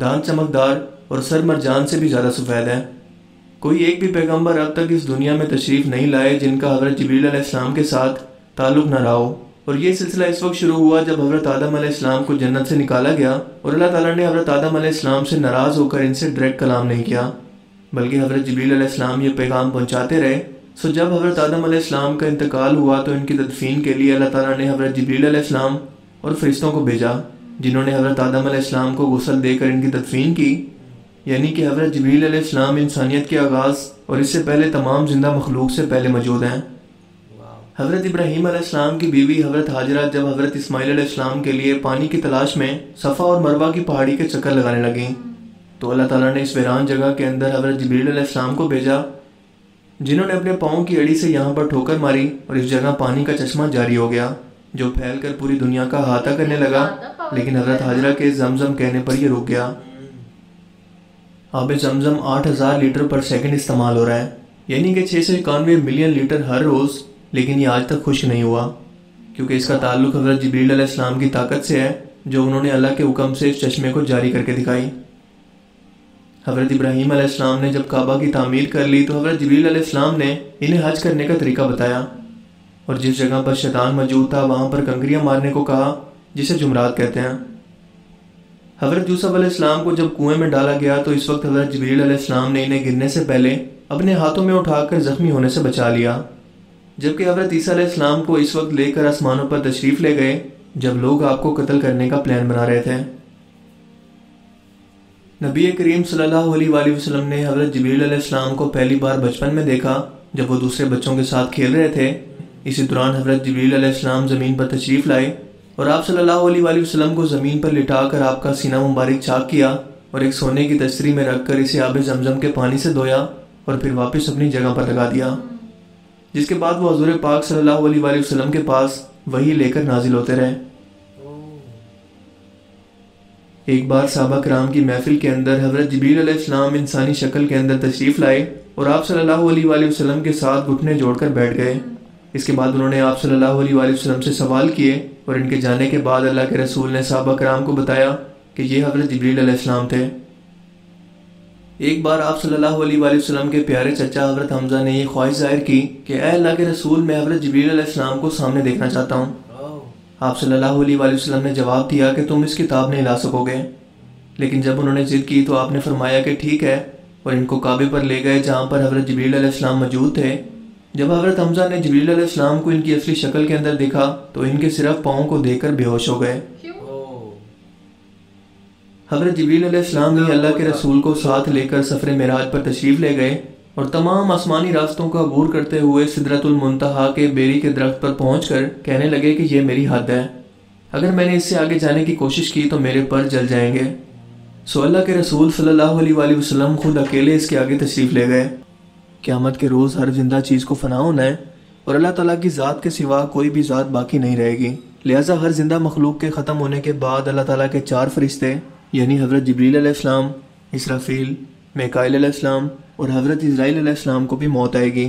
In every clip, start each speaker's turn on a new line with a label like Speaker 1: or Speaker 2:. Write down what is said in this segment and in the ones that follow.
Speaker 1: دانت چمکدار اور سر مرجان سے بھی زیادہ سفید ہے۔ کوئی ایک بھی پیغمبر اب تک اس دنیا میں تشریف نہیں لائے جن کا حضرت جبریل علیہ السلام کے ساتھ تعلق نہ رہا ہو، اور یہ سلسلہ اس وقت شروع ہوا جب حضرت آدم علیہ السلام کو جنت سے نکالا گیا اور اللہ تعالیٰ نے حضرت آدم علیہ السلام سے ناراض ہو کر ان سے ڈائریکٹ کلام نہیں کیا، بلکہ حضرت جبریل علیہ السلام یہ پیغام پہنچاتے رہے۔ سو جب حضرت آدم علیہ السلام کا انتقال ہوا تو ان کی تدفین کے لیے اللہ تعالیٰ نے حضرت جبریل علیہ السلام اور فرشتوں کو بھیجا، جنہوں نے حضرت آدم علیہ السلام کو غسل دے کر ان کی تدفین کی، یعنی کہ حضرت جبریل علیہ السلام انسانیت کے آغاز اور اس سے پہلے تمام زندہ مخلوق سے پہلے موجود ہیں۔ حضرت ابراہیم علیہ السلام کی بیوی حضرت حاجرہ جب حضرت اسماعیل علیہ السلام کے لیے پانی کی تلاش میں صفا اور مروہ کی پہاڑی کے چکر لگانے لگیں تو اللہ تعالیٰ نے اس ویران جگہ کے اندر حضرت جبریل علیہ السلام کو بھیجا، جنہوں نے اپنے پاؤں کی اڑی سے یہاں پر ٹھوکر ماری اور اس جگہ پانی کا چشمہ جاری ہو گیا جو پھیل کر پوری دنیا کا احاطہ کرنے لگا، لیکن حضرت حاجرہ کے زمزم کہنے پر یہ رک گیا۔ آب زمزم 8000 لیٹر پر سیکنڈ استعمال ہو رہا ہے، یعنی کہ 691 ملین لیٹر ہر روز، لیکن یہ آج تک خشک نہیں ہوا کیونکہ اس کا تعلق حضرت جبریل علیہ السلام کی طاقت سے ہے جو انہوں نے اللہ کے حکم سے اس چشمے کو جاری کر کے دکھائی۔ حضرت ابراہیم علیہ السلام نے جب کعبہ کی تعمیر کر لی تو حضرت جبریل علیہ السلام نے انہیں حج کرنے کا طریقہ بتایا، اور جس جگہ پر شیطان موجود تھا وہاں پر کنکریاں مارنے کو کہا، جسے جمرات کہتے ہیں۔ حضرت یوسف علیہ السلام کو جب کنویں میں ڈالا گیا تو اس وقت حضرت جبریل علیہ السلام نے انہیں گرنے سے پہلے اپنے ہاتھوں میں اٹھا کر زخمی ہونے سے بچا لیا، جبکہ حضرت عیسیٰ علیہ السلام کو اس وقت لے کر آسمانوں پر تشریف لے گئے جب لوگ آپ کو قتل کرنے کا پلان بنا رہے تھے۔ نبی کریم صلی اللہ علیہ وآلہ وسلم نے حضرت جبریل علیہ السلام کو پہلی بار بچپن میں دیکھا جب وہ دوسرے بچوں کے ساتھ کھیل رہے تھے۔ اسی دوران حضرت جبریل علیہ السلام زمین پر تشریف لائے اور آپ صلی اللہ علیہ وآلہ وسلم کو زمین پر لٹا کر آپ کا سینہ مبارک چاک کیا اور ایک سونے کی تستری میں رکھ کر اسے آب زمزم کے پانی سے دھویا اور پھر واپس اپنی جگہ پر لگا دیا، جس کے بعد وہ حضور پاک صلی اللہ علیہ وآلہ وسلم کے پاس وحی لے کر نازل ہوتے رہے۔ ایک بار صحابہ کرام کی محفل کے اندر حضرت جبریل علیہ السلام انسانی شکل کے اندر تشریف لائے اور آپ صلی اللہ علیہ وآلہ وسلم کے ساتھ گھٹنے جوڑ کر بیٹھ گئے۔ اس کے بعد انہوں نے آپ صلی اللہ علیہ وآلہ وسلم سے سوال کیے اور ان کے جانے کے بعد اللہ کے رسول نے صحابہ کرام کو بتایا کہ یہ حضرت جبریل علیہ السلام تھے۔ ایک بار آپ صلی اللہ علیہ وآلہ وسلم کے پیارے چچا حضرت حمزہ نے یہ خواہش ظاہر کی کہ اے اللہ کے رسول، میں حضرت جبریل علیہ السلام کو سامنے دیکھنا چاہتا ہوں۔ آپ صلی اللہ علیہ وآلہ وسلم نے جواب دیا کہ تم اس کتاب نہیں لا سکو گے، لیکن جب انہوں نے ضد کی تو آپ نے فرمایا کہ ٹھیک ہے، اور ان کو کعبے پر لے گئے جہاں پر حضرت جبریل علیہ السلام موجود تھے۔ جب حضرت حمزہ نے جبریل علیہ السلام کو ان کی اصلی شکل کے اندر دیکھا تو ان کے صرف پاؤں کو دیکھ کر بے ہوش ہو گئے۔ حضرت جبریل علیہ السلام نے اللہ کے رسول کو ساتھ لے کر سفر معراج پر تشریف لے گئے اور تمام آسمانی راستوں کا عبور کرتے ہوئے سدرۃ المنتہا کے بیری کے درخت پر پہنچ کر کہنے لگے کہ یہ میری حد ہے، اگر میں نے اس سے آگے جانے کی کوشش کی تو میرے پر جل جائیں گے۔ سو اللہ کے رسول صلی اللہ علیہ وآلہ وسلم خود اکیلے اس کے آگے تشریف لے گئے۔ قیامت کے روز ہر زندہ چیز کو فنا ہونا ہے اور اللہ تعالیٰ کی ذات کے سوا کوئی بھی ذات باقی نہیں رہے گی، لہٰذا ہر زندہ مخلوق کے ختم ہونے کے بعد اللہ تعالیٰ کے 4 فرشتے یعنی حضرت جبریل علیہ السلام، اسرافیل، میکائیل علیہ السلام اور حضرت اسرائیل علیہ السلام کو بھی موت آئے گی،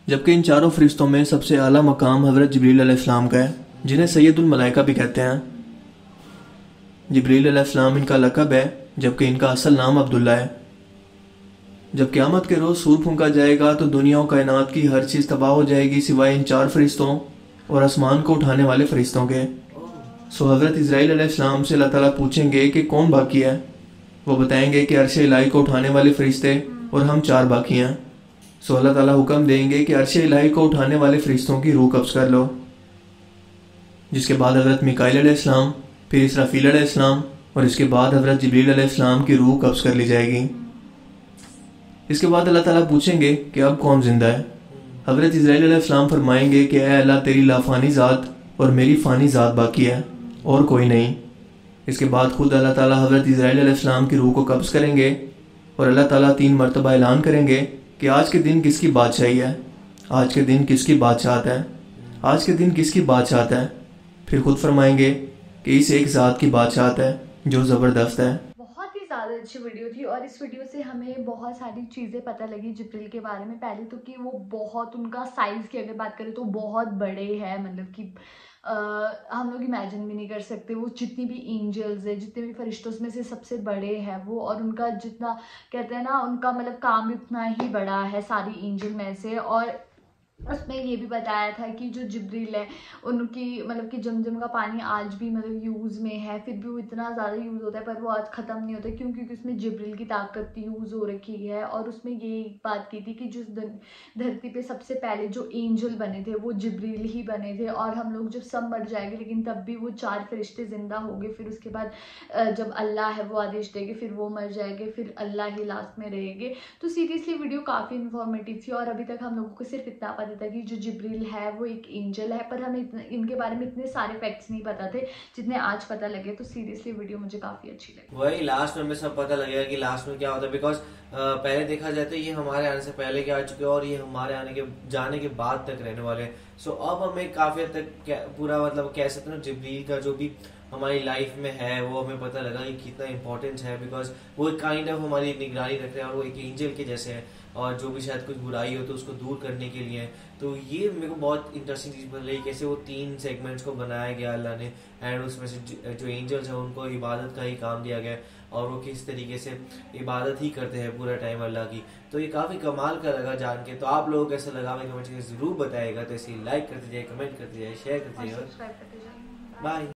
Speaker 1: جبکہ ان چاروں فرشتوں میں سب سے اعلیٰ مقام حضرت جبریل علیہ السلام کا ہے، جنہیں سید الملائکہ بھی کہتے ہیں۔ جبریل علیہ السلام ان کا لقب ہے، جبکہ ان کا اصل نام عبداللہ ہے۔ جب قیامت کے روز سور پھونکا جائے گا تو دنیا و کائنات کی ہر چیز تباہ ہو جائے گی سوائے ان 4 فرشتوں اور آسمان کو اٹھانے والے فرشتوں کے۔ سو حضرت اسرائیل علیہ السلام سے اللہ تعالیٰ پوچھیں گے کہ کون باقی ہے؟ وہ بتائیں گے کہ عرش الہی کو اٹھانے والے فرشتے اور ہم 4 باقی ہیں۔ سو اللہ تعالیٰ حکم دیں گے کہ عرش الہی کو اٹھانے والے فرشتوں کی روح قبض کر لو، جس کے بعد حضرت میکائیل علیہ السلام، پھر اسرافیل علیہ السلام اور اس کے بعد حضرت جبریل علیہ السلام کی روح قبض کر لی جائے گی۔ اس کے بعد اللہ تعالیٰ پوچھیں گے کہ اب کون زندہ ہے؟ حضرت اسرائیل علیہ السلام فرمائیں گے کہ اے اللہ، تیری لافانی ذات اور میری فانی ذات باقی ہے اور کوئی نہیں۔ اس کے بعد خود اللہ تعالیٰ حضرت اسرائیل علیہ السلام کی روح کو قبض کریں گے اور اللہ تعالیٰ 3 مرتبہ اعلان کریں گے کہ آج کے دن کس کی بادشاہی ہے، آج کے دن کس کی بادشاہت ہے، آج کے دن کس کی بادشاہت ہے۔ پھر خود فرمائیں گے کہ اس ایک ذات کی بادشاہت ہے جو زبردست ہے۔
Speaker 2: بہت ہی زیادہ اچھی ویڈیو تھی اور اس ویڈیو سے ہمیں بہت ساری چیزیں پتہ لگی جبریل کے بارے میں۔ پہلے تو کہ وہ بہت، ان کا سائز کی اگر بات کریں تو بہت بڑے ہیں، مطلب کہ ہم لوگ امیجن بھی نہیں کر سکتے. وہ جتنی بھی اینجلز ہیں, جتنے بھی فرشتوں میں سے سب سے بڑے ہیں وہ, اور ان کا جتنا کہتے ہیں نا, ان کا مطلب کام بھی اتنا ہی بڑا ہے ساری اینجل میں سے. اور اس میں یہ بھی بتایا تھا کہ جو جبریل ہے ان کی مطلب کہ زمزم کا پانی آج بھی مطلب یوز میں ہے, پھر بھی وہ اتنا زیادہ یوز ہوتا ہے پر وہ آج ختم نہیں ہوتا, کیوں؟ کیونکہ اس میں جبریل کی طاقت یوز ہو رکھی ہے. اور اس میں یہ بات کی تھی کہ جو دھرتی پہ سب سے پہلے جو اینجل بنے تھے وہ جبریل ہی بنے تھے, اور ہم لوگ جب سب مر جائیں گے لیکن تب بھی وہ 4 فرشتے زندہ ہوں گے. پھر اس کے بعد جب اللہ ہے وہ آدیش دے گے پھر وہ مر جائیں گے, پھر اللہ ہی لاسٹ میں رہیں گے. تو سیریسلی ویڈیو کافی انفارمیٹیو تھی, اور ابھی تک ہم لوگوں کو صرف اتنا پتا تھا کہ جو جبریل ہے وہ ایک اینجل ہے, پر ہمیں ان کے بارے میں اتنے سارے فیکٹس نہیں پتا تھے جتنے آج پتہ لگے. تو سیریسلی ویڈیو مجھے کافی اچھی لگی.
Speaker 3: وہی لاسٹ میں ہمیں سب پتہ لگے گا کہ لاسٹ میں کیا ہوتا ہے, بیکاز پہلے دیکھا جائے تو یہ ہمارے آنے سے پہلے کے آ چکے اور یہ ہمارے جانے کے بعد تک رہنے والے ہیں. سو اب ہمیں کافی حد تک پورا مطلب کہہ سکتے ہیں جبریل کا جو بھی ہماری لائف میں ہے وہ ہمیں پتہ لگا کہ کتنا امپورٹنس ہے, بیکاز وہ کائنڈ آف ہماری نگرانی رکھ رہے ہیں اور وہ ایک اینجل کے جیسے ہیں, اور جو بھی شاید کچھ برائی ہو تو اس کو دور کرنے کے لیے. تو یہ میرے کو بہت انٹرسٹنگ چیز بن رہی ہے کیسے وہ 3 سیگمنٹس کو بنایا گیا اللہ نے, اینڈ اس میں سے جو اینجلس ہیں ان کو عبادت کا ہی کام دیا گیا اور وہ کس طریقے سے عبادت ہی کرتے ہیں پورا ٹائم اللہ کی. تو یہ کافی کمال کا لگا جان کے. تو آپ لوگوں کو کیسا لگا ہمیں کمنٹ میں ضرور بتائے گا. تو اسے لائک کرتے جائے, کمنٹ کرتے جائے, شیئر کرتے جائے. بائے.